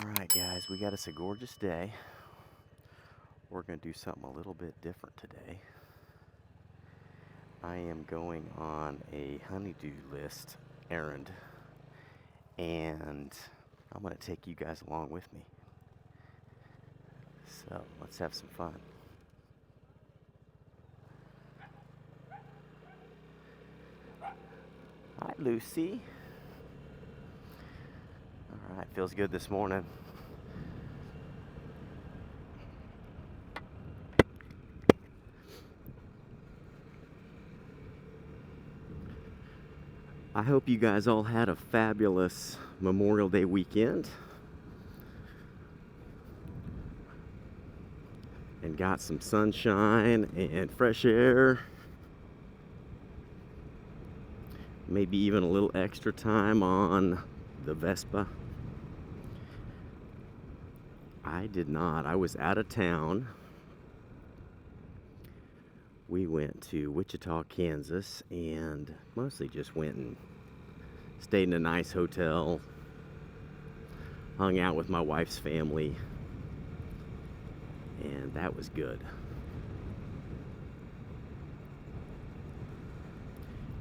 Alright guys, we got us a gorgeous day. We're going to do something a little bit different today. I am going on a honeydew list errand, and I'm going to take you guys along with me. So let's have some fun. Hi Lucy. Alright, feels good this morning. I hope you guys all had a fabulous Memorial Day weekend and got some sunshine and fresh air. Maybe even a little extra time on the Vespa. I did not. I was out of town. We went to Wichita, Kansas, and mostly just went and stayed in a nice hotel, hung out with my wife's family, and that was good.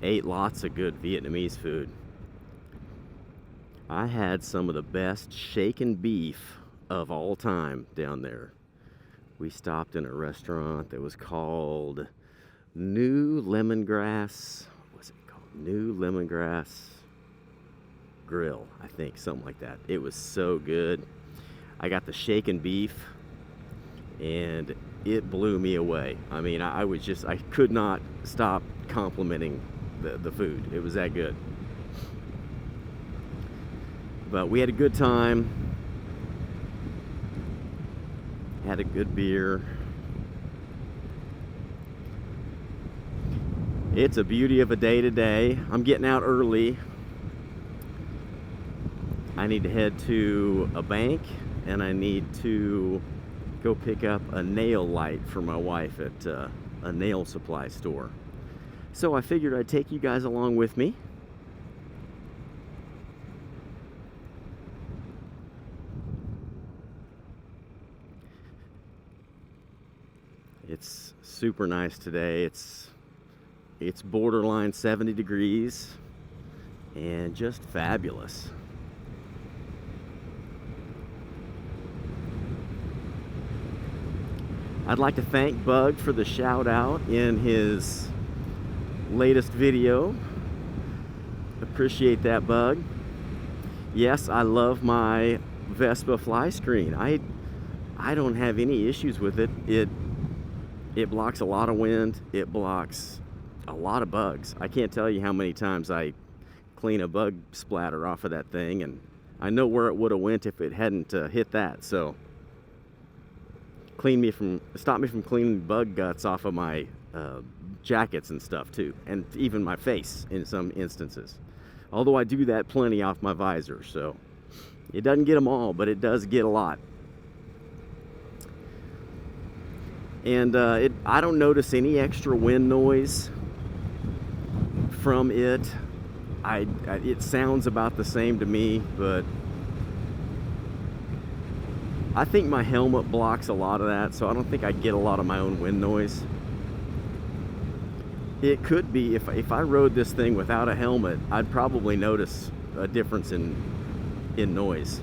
Ate lots of good Vietnamese food. I had some of the best shaken beef of all time down there. We stopped in a restaurant that was called New Lemongrass. What was it called? New Lemongrass Grill, I think, something like that. It was so good. I got the shaken beef, and it blew me away. I mean, I could not stop complimenting the food. It was that good. But we had a good time. Had a good beer. It's a beauty of a day today. I'm getting out early. I need to head to a bank, and I need to go pick up a nail light for my wife at a nail supply store. So I figured I'd take you guys along with me. It's super nice today. It's borderline 70 degrees and just fabulous. I'd like to thank Bug for the shout out in his latest video. Appreciate that, Bug. Yes, I love my Vespa fly screen. I don't have any issues with it. It blocks a lot of wind. It blocks a lot of bugs. I can't tell you how many times I clean a bug splatter off of that thing, and I know where it would have went if it hadn't hit that. So stop me from cleaning bug guts off of my jackets and stuff too, and even my face in some instances. Although I do that plenty off my visor, so it doesn't get them all, but it does get a lot. And I don't notice any extra wind noise from it. It sounds about the same to me, but I think my helmet blocks a lot of that, so I don't think I get a lot of my own wind noise. It could be, if I rode this thing without a helmet, I'd probably notice a difference in noise.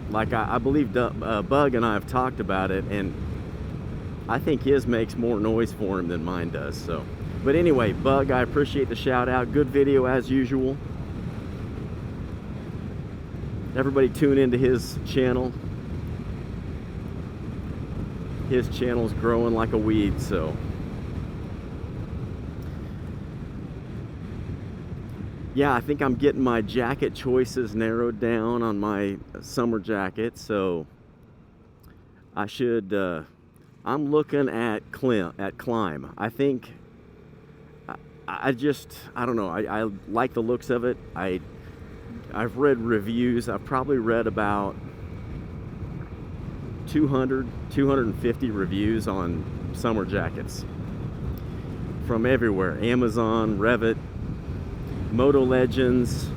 Like I believe Bug and I have talked about it, and I think his makes more noise for him than mine does. So, but anyway, Bug, I appreciate the shout out. Good video as usual. Everybody tune into his channel. His channel's growing like a weed, so. Yeah, I think I'm getting my jacket choices narrowed down on my summer jacket, so I should, I'm looking at Climb. I think, I don't know, I like the looks of it. I've read reviews. I've probably read about 250 reviews on summer jackets from everywhere. Amazon, Revit, Moto Legends,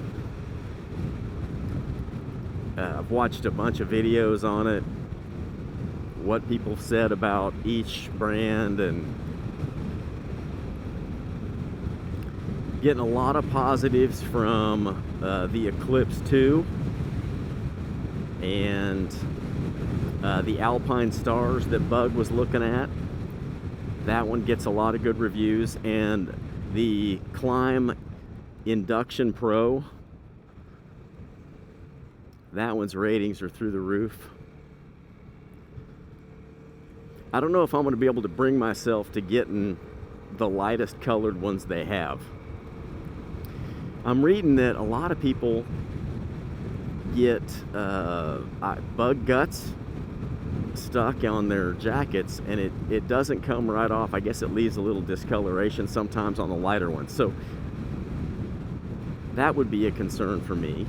I've watched a bunch of videos on it, what people said about each brand, and getting a lot of positives from the Eclipse 2 and the Alpine Stars that Bug was looking at. That one gets a lot of good reviews, and the Climb Induction Pro, that one's ratings are through the roof. I don't know if I'm going to be able to bring myself to getting the lightest colored ones they have. I'm reading that a lot of people get bug guts stuck on their jackets, and it doesn't come right off. I guess it leaves a little discoloration sometimes on the lighter ones. So that would be a concern for me.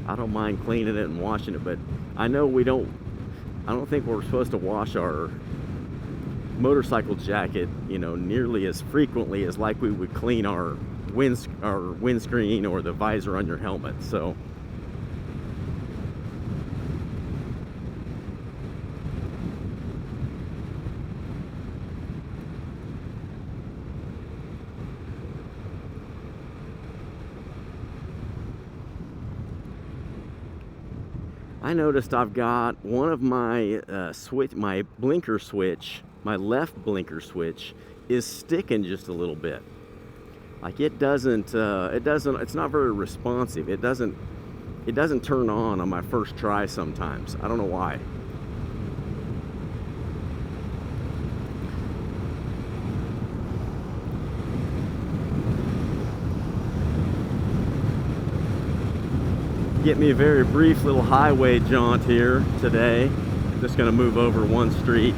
I don't mind cleaning it and washing it, but I know I don't think we're supposed to wash our motorcycle jacket, you know, nearly as frequently as like we would clean our windscreen or the visor on your helmet. So I noticed I've got one of my my blinker switch, my left blinker switch is sticking just a little bit. Like it's not very responsive. It doesn't turn on my first try sometimes. I don't know why. Get me a very brief little highway jaunt here today. Just gonna move over one street.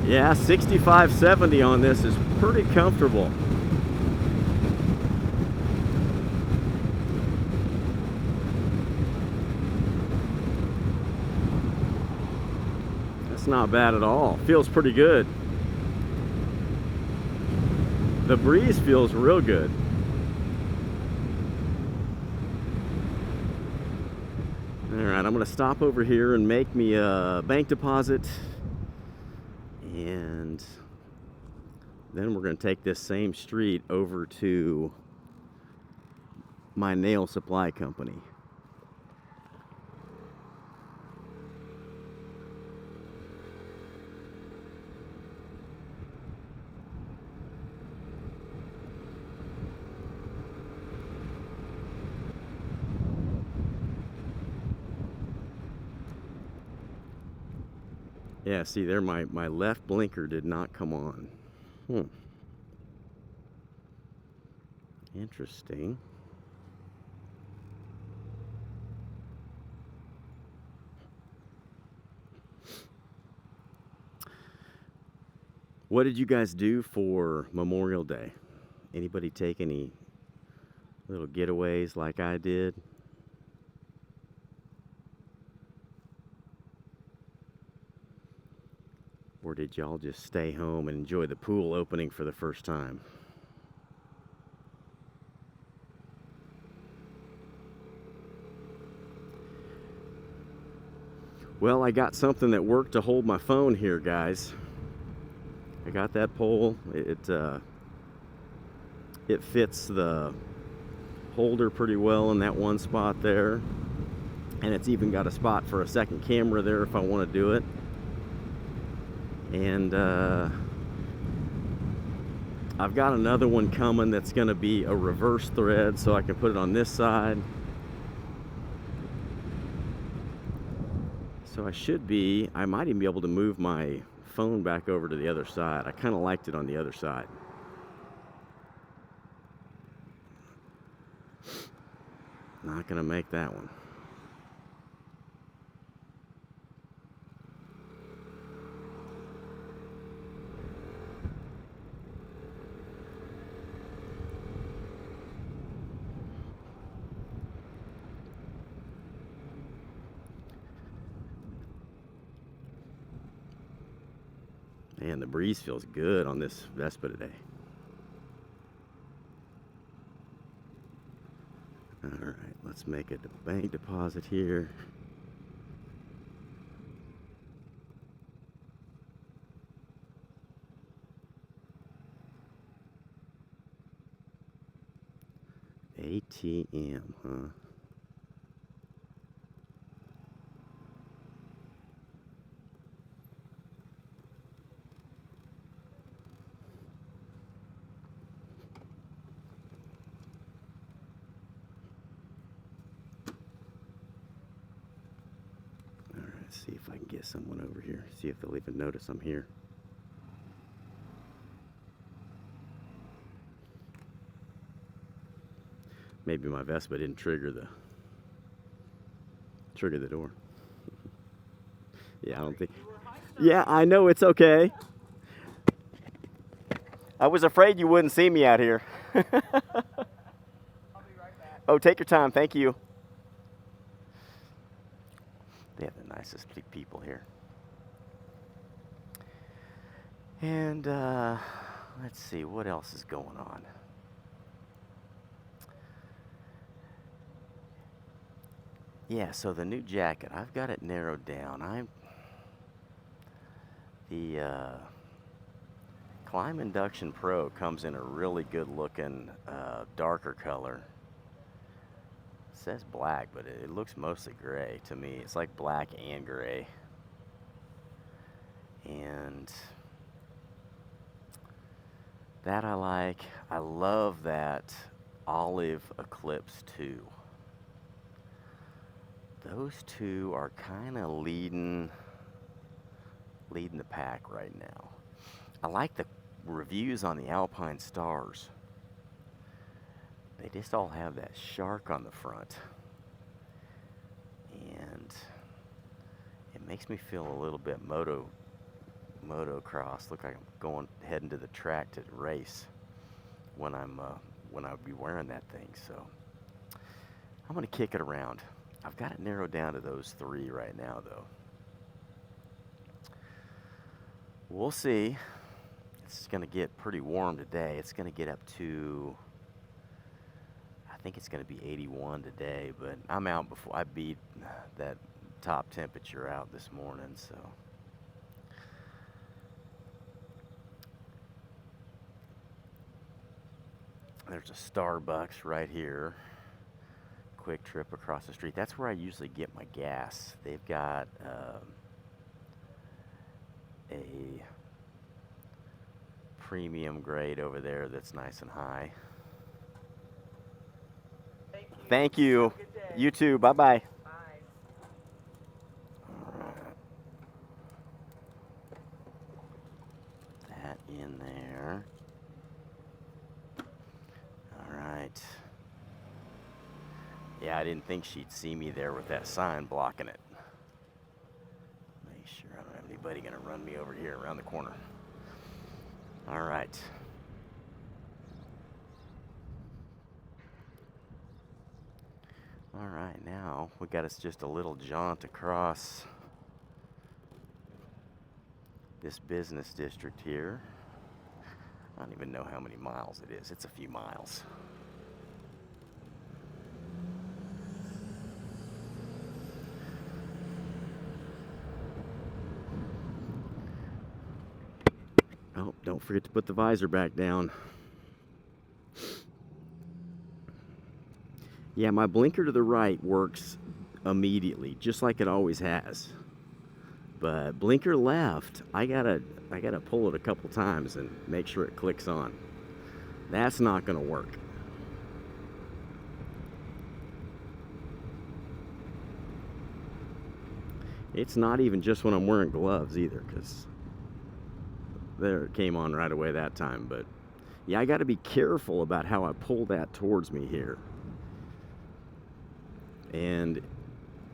Yeah, 65-70 on this is pretty comfortable. That's not bad at all. Feels pretty good. The breeze feels real good. All right, I'm gonna stop over here and make me a bank deposit. And then we're going to take this same street over to my nail supply company. Yeah, see there, my left blinker did not come on. Interesting. What did you guys do for Memorial Day? Anybody take any little getaways like I did? Or did y'all just stay home and enjoy the pool opening for the first time? Well, I got something that worked to hold my phone here, guys. I got that pole. It fits the holder pretty well in that one spot there. And it's even got a spot for a second camera there if I want to do it. And I've got another one coming that's going to be a reverse thread, so I can put it on this side. So I might even be able to move my phone back over to the other side. I kind of liked it on the other side. Not going to make that one. And the breeze feels good on this Vespa today. All right, let's make a bank deposit here. ATM, huh? All right, see if I can get someone over here. See if they'll even notice I'm here. Maybe my Vespa didn't trigger the door. Yeah, I don't think. Yeah, I know, it's okay. I was afraid you wouldn't see me out here. I'll be right back. Oh, take your time. Thank you. They have the nicest people here. And let's see, what else is going on? Yeah, so the new jacket, I've got it narrowed down. The Climb Induction Pro comes in a really good looking darker color. It says black, but it looks mostly gray to me. It's like black and gray. And that I like. I love that Olive Eclipse 2. Those two are kind of leading the pack right now. I like the reviews on the Alpine Stars. They just all have that shark on the front. And it makes me feel a little bit motocross. Look like I'm heading to the track to race when I'll be wearing that thing. So I'm gonna kick it around. I've got it narrowed down to those three right now, though. We'll see. It's going to get pretty warm today. It's going to get up to, I think it's going to be 81 today, but I'm out before I beat that top temperature out this morning, so. There's a Starbucks right here. Quick trip across the street. That's where I usually get my gas. They've got a premium grade over there that's nice and high. Thank you. Have a good day. You too. Bye-bye. Bye. All right. That in there. All right. Yeah, I didn't think she'd see me there with that sign blocking it. Make sure I don't have anybody gonna run me over here around the corner. All right. All right, now we got us just a little jaunt across this business district here. I don't even know how many miles it is. It's a few miles. Oh, don't forget to put the visor back down. Yeah, my blinker to the right works immediately, just like it always has. But blinker left, I gotta pull it a couple times and make sure it clicks on. That's not gonna work. It's not even just when I'm wearing gloves either, because there it came on right away that time. But yeah, I gotta be careful about how I pull that towards me here. And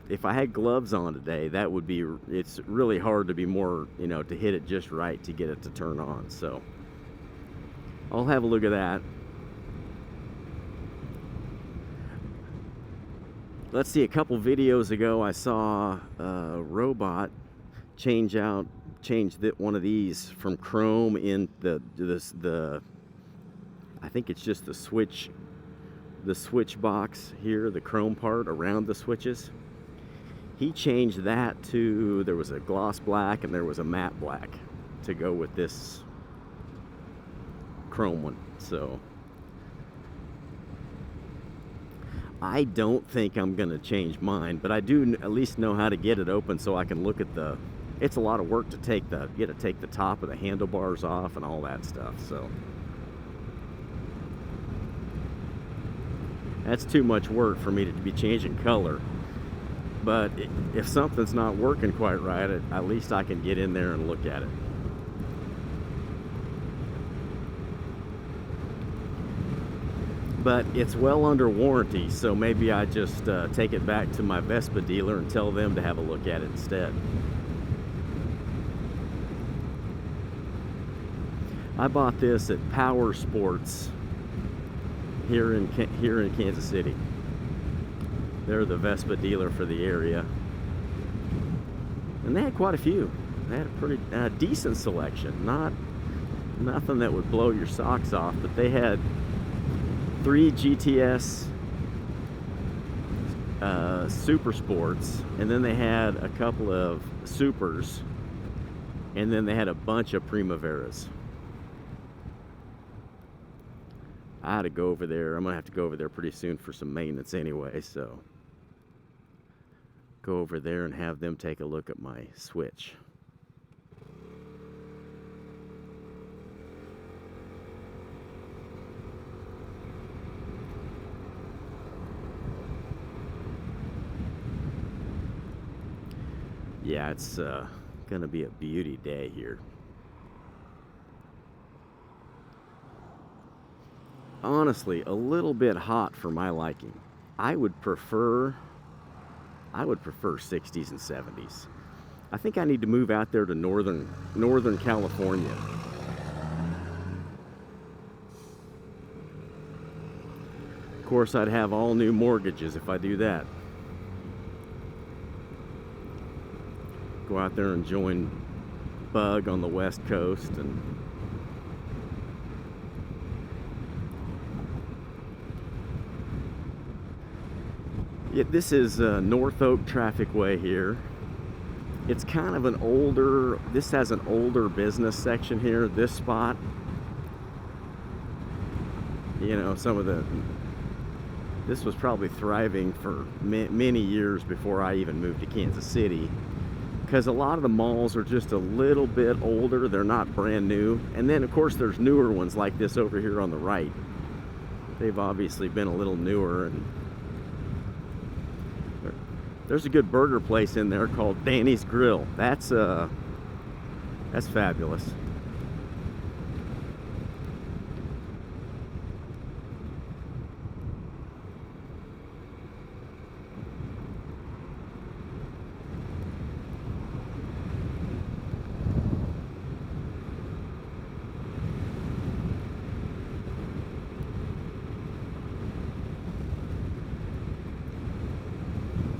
if I had gloves on today, that would be, it's really hard to be more, you know, to hit it just right to get it to turn on. So I'll have a look at that. Let's see, a couple videos ago I saw a robot change one of these from chrome in the I think it's just the switch box here, the chrome part around the switches. He changed that to, there was a gloss black and there was a matte black to go with this chrome one. So I don't think I'm gonna change mine, but I do at least know how to get it open so I can look at the, it's a lot of work to take the top of the handlebars off and all that stuff. So that's too much work for me to be changing color. But if something's not working quite right, at least I can get in there and look at it. But it's well under warranty, so maybe I just take it back to my Vespa dealer and tell them to have a look at it instead. I bought this at Power Sports here in Kansas City. They're the Vespa dealer for the area, and they had quite a few. They had a pretty decent selection. Nothing that would blow your socks off, but they had 3 GTS Super Sports, and then they had a couple of Supers, and then they had a bunch of Primaveras. I had to go over there. I'm gonna have to go over there pretty soon for some maintenance anyway, so go over there and have them take a look at my switch. Yeah, it's gonna be a beauty day here. Honestly, a little bit hot for my liking. I would prefer 60s and 70s. I think I need to move out there to northern California. Of course, I'd have all new mortgages if I do that. Go out there and join Bug on the West Coast, and yeah, this is North Oak Traffic Way here. It's kind of an older, this has an older business section here, this spot. You know, this was probably thriving for many years before I even moved to Kansas City, because a lot of the malls are just a little bit older. They're not brand new. And then of course there's newer ones like this over here on the right. They've obviously been a little newer, and there's a good burger place in there called Danny's Grill. That's fabulous.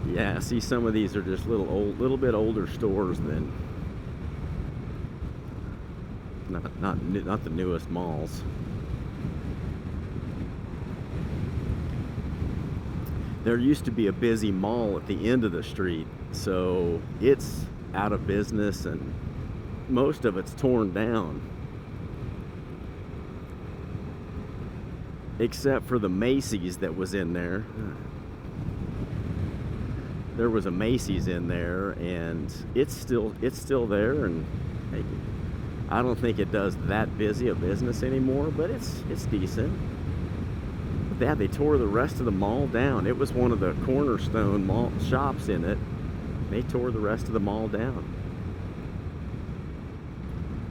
Yeah, see, some of these are just little bit older stores than not the newest malls. There used to be a busy mall at the end of the street, so it's out of business and most of it's torn down, except for the Macy's that was in there. There was a Macy's in there, and it's still there, and I don't think it does that busy a business anymore, but it's decent. But yeah, they tore the rest of the mall down. It was one of the cornerstone mall shops in it. They tore the rest of the mall down.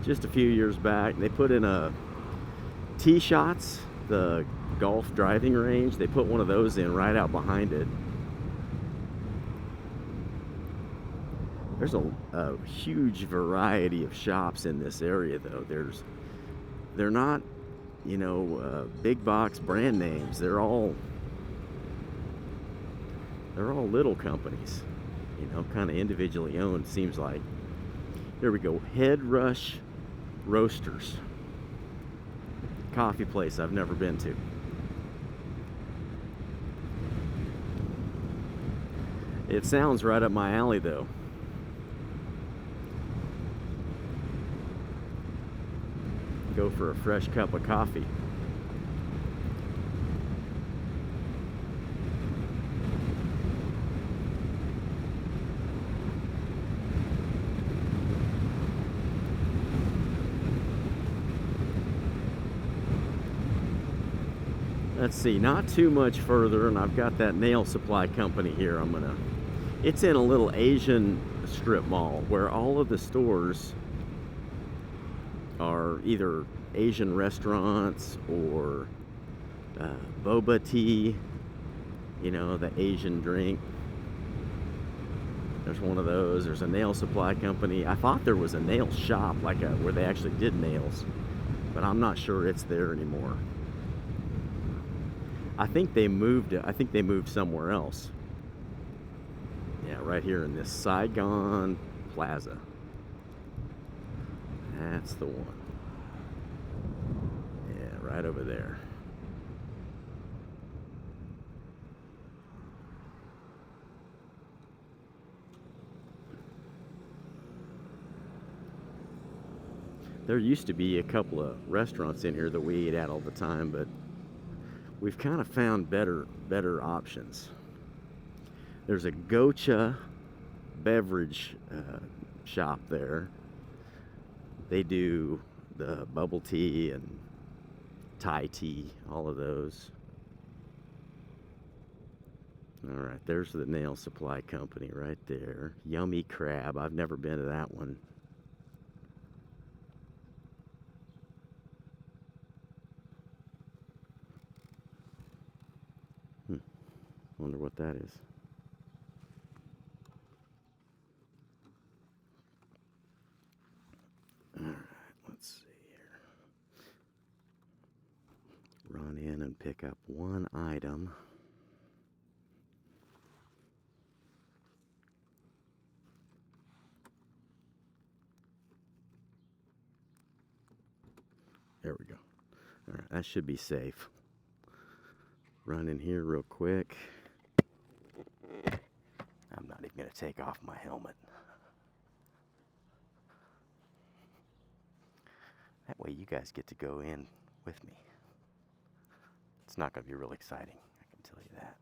Just a few years back, they put in a T-Shots, the golf driving range. They put one of those in right out behind it. There's a huge variety of shops in this area, though. They're not, you know, big box brand names. They're all little companies, you know, kind of individually owned, seems like. There we go. Head Rush Roasters. Coffee place I've never been to. It sounds right up my alley though. Go for a fresh cup of coffee. Let's see, not too much further, and I've got that nail supply company here. It's in a little Asian strip mall where all of the stores are either Asian restaurants or boba tea, you know, the Asian drink. There's one of those. There's a nail supply company. I thought there was a nail shop, like where they actually did nails, but I'm not sure it's there anymore. I think they moved somewhere else. Yeah, right here in this Saigon Plaza. That's the one. Yeah, right over there. There used to be a couple of restaurants in here that we ate at all the time, but we've kind of found better options. There's a Gocha beverage shop there. They do the bubble tea and Thai tea, all of those. All right, there's the nail supply company right there. Yummy Crab. I've never been to that one. Wonder what that is. All right, let's see here. Run in and pick up one item. There we go. All right, that should be safe. Run in here real quick. I'm not even going to take off my helmet. That way you guys get to go in with me. It's not going to be real exciting, I can tell you that.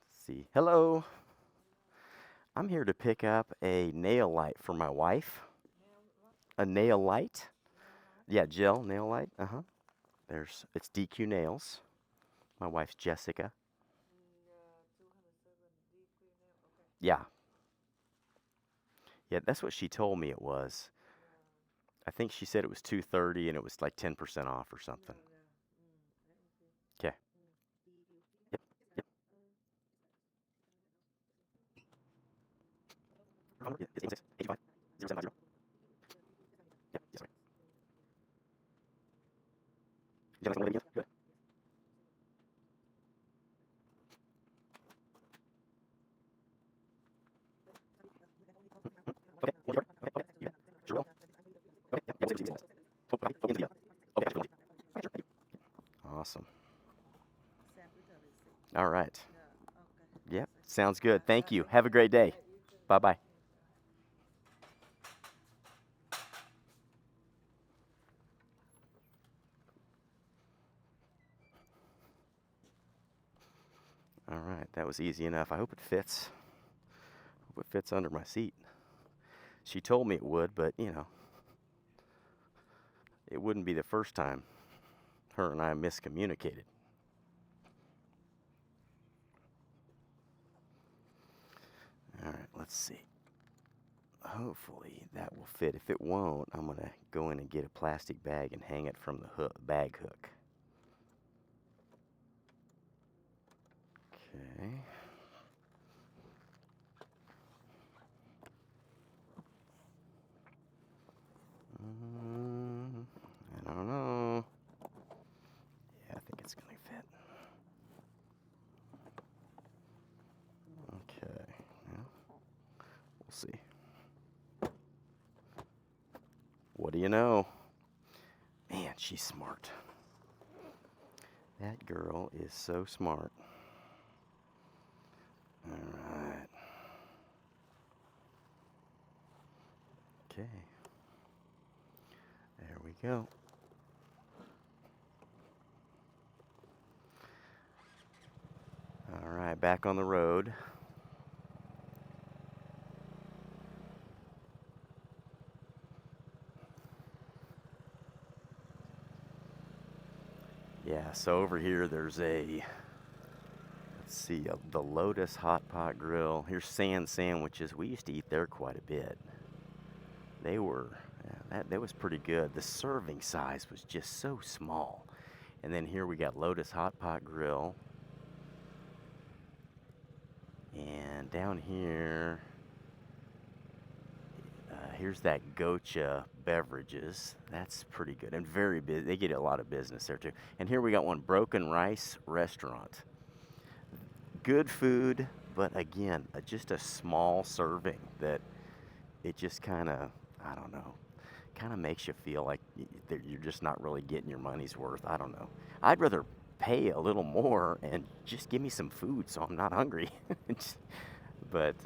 Let's see. Hello. I'm here to pick up a nail light for my wife. A nail light? Yeah, gel nail light. It's DQ Nails. My wife's Jessica. Yeah. Yeah, that's what she told me it was. I think she said it was $230 and it was like 10% off or something. Okay. Yep. Yep. It's 86 85 0750. Yep. Yes, sir. Did you like some of the videos? Good. Okay. Want your? Okay. Okay. You bet. Sure will. Okay. Yep. Yeah, we'll see what you see. Oh, okay. Focus in the video. Okay. Gotcha. Okay. Sure. Thank you. Awesome. All right. Yep. Sounds good. Thank you. Have a great day. Bye-bye. All right. That was easy enough. I hope it fits. Hope it fits under my seat. She told me it would, but, you know, it wouldn't be the first time her and I miscommunicated. All right, let's see. Hopefully that will fit. If it won't, I'm going to go in and get a plastic bag and hang it from the bag hook. Okay. I don't know. Yeah, I think it's going to fit. Okay. see. What do you know? Man, she's smart. That girl is so smart. All right. Okay. There we go. All right, back on the road. Yeah, so over here there's a, let's see, the Lotus Hot Pot Grill. Here's Sand Sandwiches. We used to eat there quite a bit. They were, yeah, that was pretty good. The serving size was just so small. And then here we got Lotus Hot Pot Grill. And down here, here's that Gocha Beverages. That's pretty good and very busy. They get a lot of business there too. And here we got one, Broken Rice Restaurant. Good food, but again, just a small serving that it just kind of, I don't know, kind of makes you feel like you're just not really getting your money's worth. I don't know. I'd rather pay a little more and just give me some food so I'm not hungry. But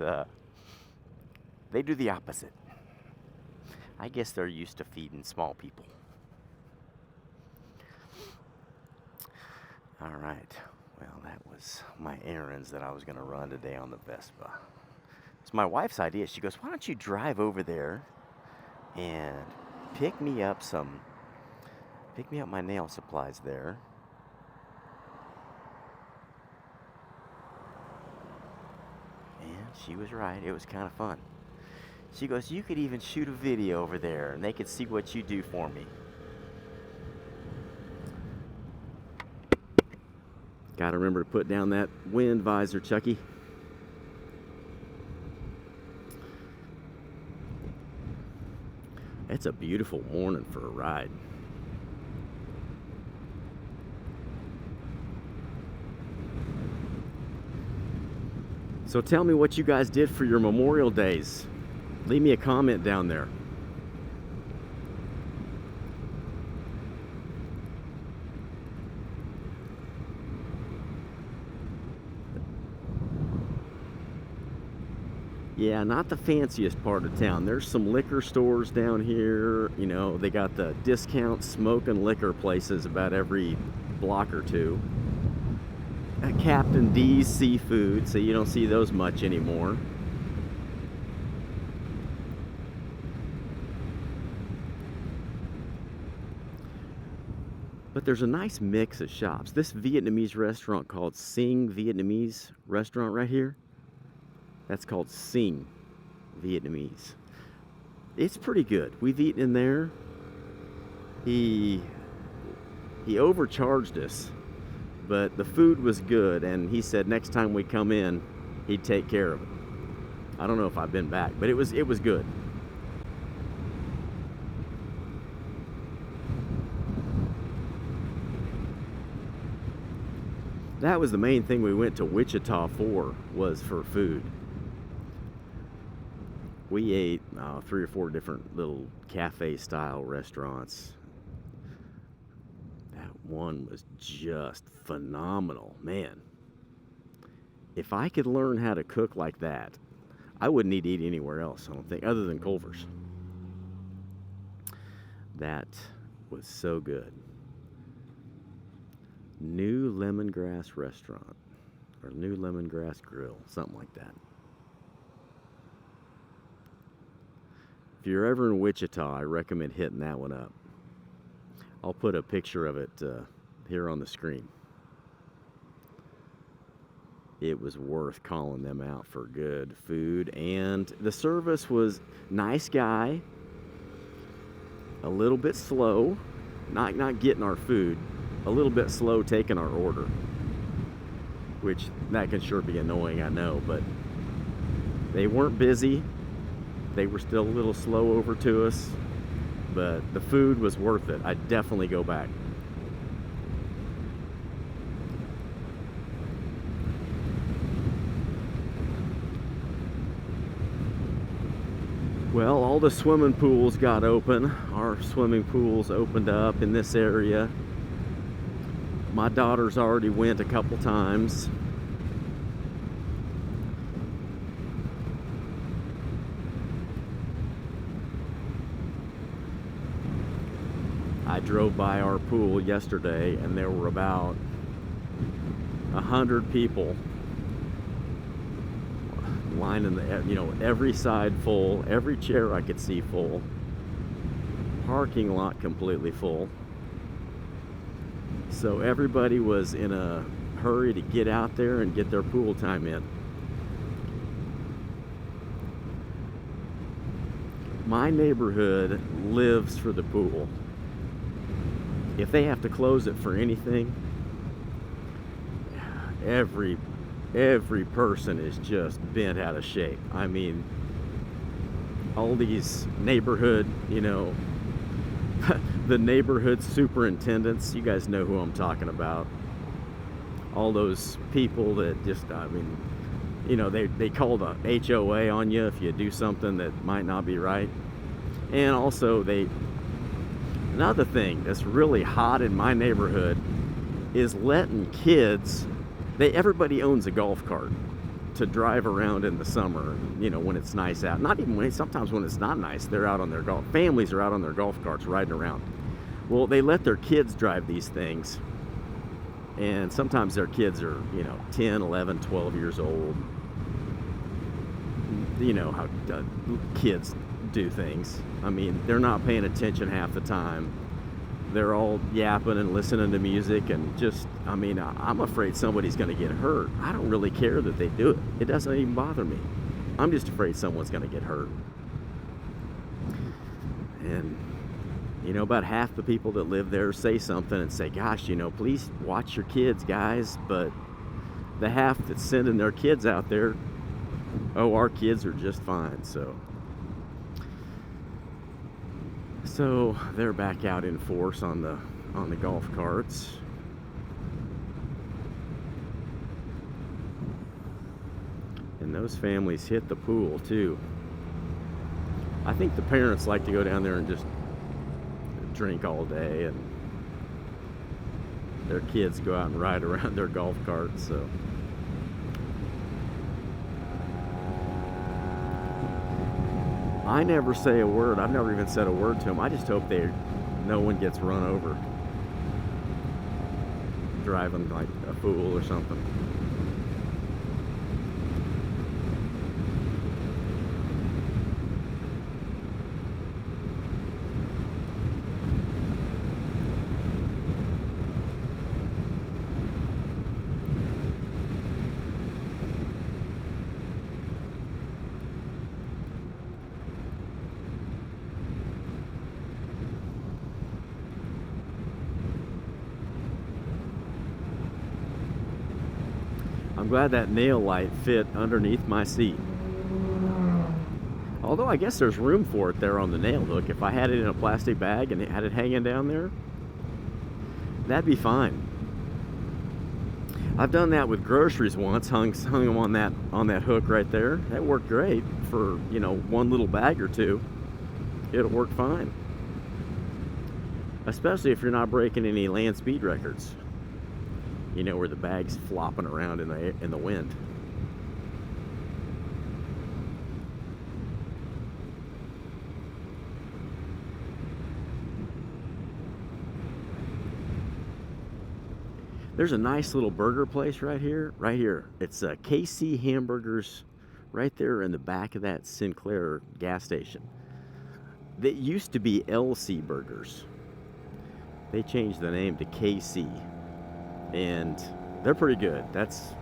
they do the opposite. I guess they're used to feeding small people. All right. Well, that was my errands that I was going to run today on the Vespa. It's my wife's idea. She goes, why don't you drive over there and pick me up my nail supplies there. And she was right. It was kind of fun. She goes, you could even shoot a video over there and they could see what you do for me. Gotta remember to put down that wind visor, Chucky. It's a beautiful morning for a ride. So tell me what you guys did for your Memorial Days. Leave me a comment down there. Yeah, not the fanciest part of town. There's some liquor stores down here. You know, they got the discount smoke and liquor places about every block or two. Captain D's Seafood, so you don't see those much anymore. But there's a nice mix of shops. This Vietnamese restaurant called Sing Vietnamese restaurant right here, that's called Sing Vietnamese. It's pretty good. We've eaten in there. He overcharged us, but the food was good, and he said next time we come in, he'd take care of it. I don't know if I've been back, but it was good. That was the main thing we went to Wichita for, was for food. We ate 3 or 4 different little cafe-style restaurants. That one was just phenomenal, man. If I could learn how to cook like that, I wouldn't need to eat anywhere else, I don't think, other than Culver's. That was so good. New Lemongrass Restaurant, or New Lemongrass Grill, something like that. If you're ever in Wichita, I recommend hitting that one up. I'll put a picture of it here on the screen. It was worth calling them out for good food, and the service was nice guy, a little bit slow, not getting our food, a little bit slow taking our order, which that can sure be annoying, I know, but they weren't busy. They were still a little slow over to us, but the food was worth it. I'd definitely go back. Well, all the swimming pools got open. Our swimming pools opened up in this area. My daughter's already went a couple times. I drove by our pool yesterday and there were about 100 people lining the, every side full, every chair I could see full, parking lot completely full. So everybody was in a hurry to get out there and get their pool time in. My neighborhood lives for the pool. If they have to close it for anything, every person is just bent out of shape. I mean, all these neighborhood, the neighborhood superintendents, you guys know who I'm talking about. All those people that just, they call the HOA on you if you do something that might not be right. And also another thing that's really hot in my neighborhood is letting kids, everybody owns a golf cart to drive around in the summer, when it's nice out. Not even sometimes when it's not nice, they're out on their families are out on their golf carts riding around. Well, they let their kids drive these things. And sometimes their kids are, 10, 11, 12 years old. You know how kids do things. I mean, they're not paying attention half the time. They're all yapping and listening to music and just, I'm afraid somebody's going to get hurt. I don't really care that they do it. It doesn't even bother me. I'm just afraid someone's going to get hurt. And, about half the people that live there say something and say, gosh, please watch your kids, guys. But the half that's sending their kids out there, oh, our kids are just fine. So they're back out in force on the golf carts. And those families hit the pool too. I think the parents like to go down there and just drink all day, and their kids go out and ride around their golf carts. So I never say a word. I've never even said a word to them. I just hope no one gets run over driving like a fool or something. I'm glad that nail light fit underneath my seat. Although I guess there's room for it there on the nail hook. If I had it in a plastic bag and it had it hanging down there, that'd be fine. I've done that with groceries once, hung them on that hook right there. That worked great for, one little bag or two. It'll work fine. Especially if you're not breaking any land speed records. Where the bag's flopping around in the wind. There's a nice little burger place right here. It's KC Hamburgers right there in the back of that Sinclair gas station. That used to be LC Burgers. They changed the name to KC. And they're pretty good. That's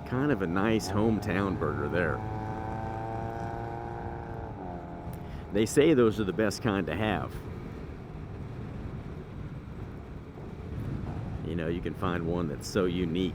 kind of a nice hometown burger there. They say those are the best kind to have. You can find one that's so unique.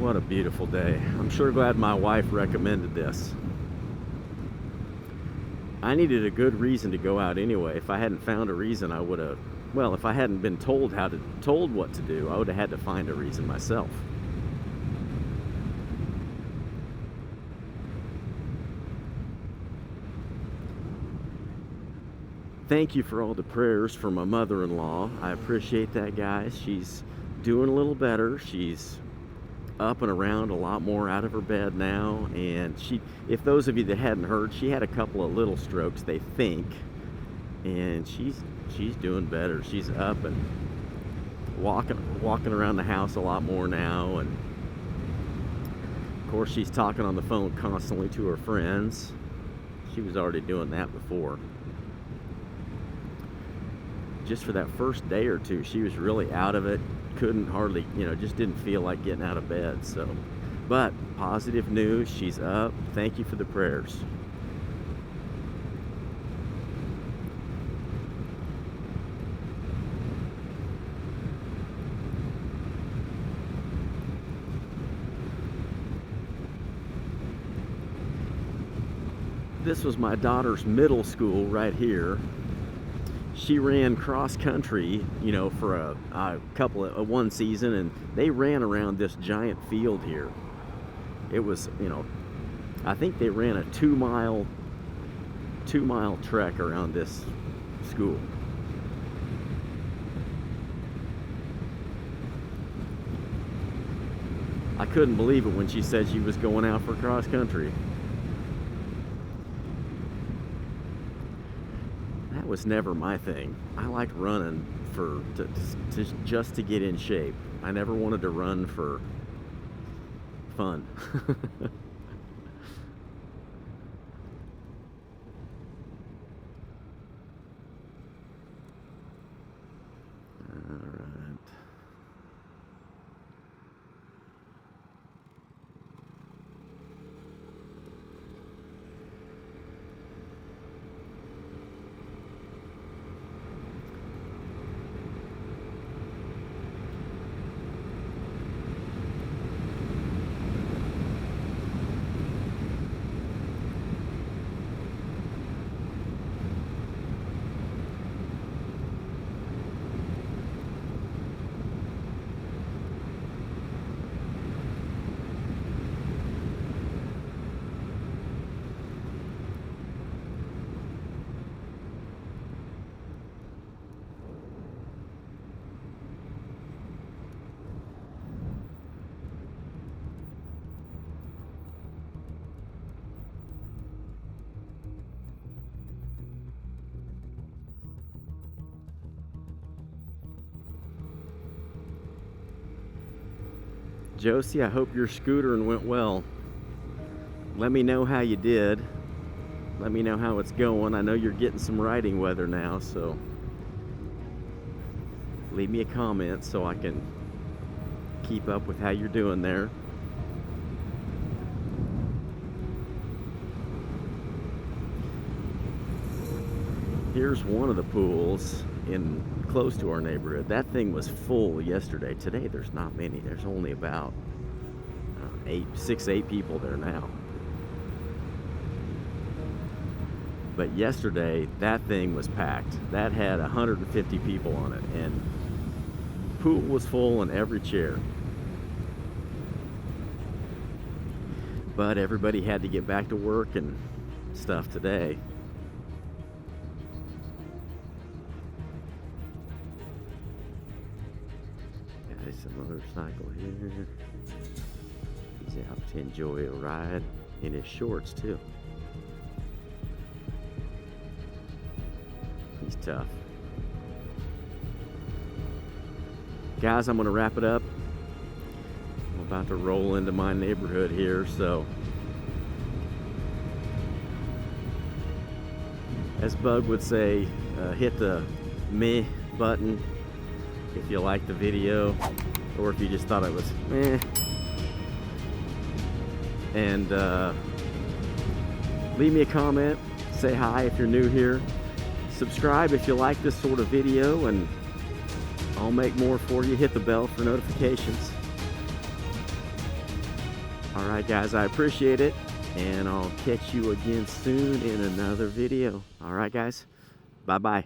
What a beautiful day. I'm sure glad my wife recommended this. I needed a good reason to go out anyway. If I hadn't found a reason, I would have, well, if I hadn't been told what to do, I would have had to find a reason myself. Thank you for all the prayers for my mother-in-law. I appreciate that, guys. She's doing a little better. She's up and around a lot more, out of her bed now, and if those of you that hadn't heard, she had a couple of little strokes, they think, and she's doing better. She's up and walking around the house a lot more now, and of course she's talking on the phone constantly to her friends. She was already doing that before. Just for that first day or two, she was really out of it. Couldn't hardly, just didn't feel like getting out of bed. So, but positive news, she's up. Thank you for the prayers. This was my daughter's middle school right here. She ran cross country, for a one season, and they ran around this giant field here. It was, I think they ran a 2-mile trek around this school. I couldn't believe it when she said she was going out for cross country. That was never my thing. I liked running just to get in shape. I never wanted to run for fun. All right. Josie, I hope your scootering went well. Let me know how you did. Let me know how it's going. I know you're getting some riding weather now, so leave me a comment so I can keep up with how you're doing there. Here's one of the pools close to our neighborhood. That thing was full yesterday. Today there's not many. There's only about 8 people there now. But yesterday that thing was packed. That had 150 people on it, and pool was full in every chair. But everybody had to get back to work and stuff today. There's a motorcycle here. He's out to enjoy a ride in his shorts too. He's tough. Guys, I'm gonna wrap it up. I'm about to roll into my neighborhood here, so as Bug would say, hit the meh button if you liked the video, or if you just thought it was meh. And leave me a comment, say hi if you're new here, subscribe if you like this sort of video, and I'll make more for you. Hit the bell for notifications. All right, guys, I appreciate it, and I'll catch you again soon in another video. All right, guys, bye-bye.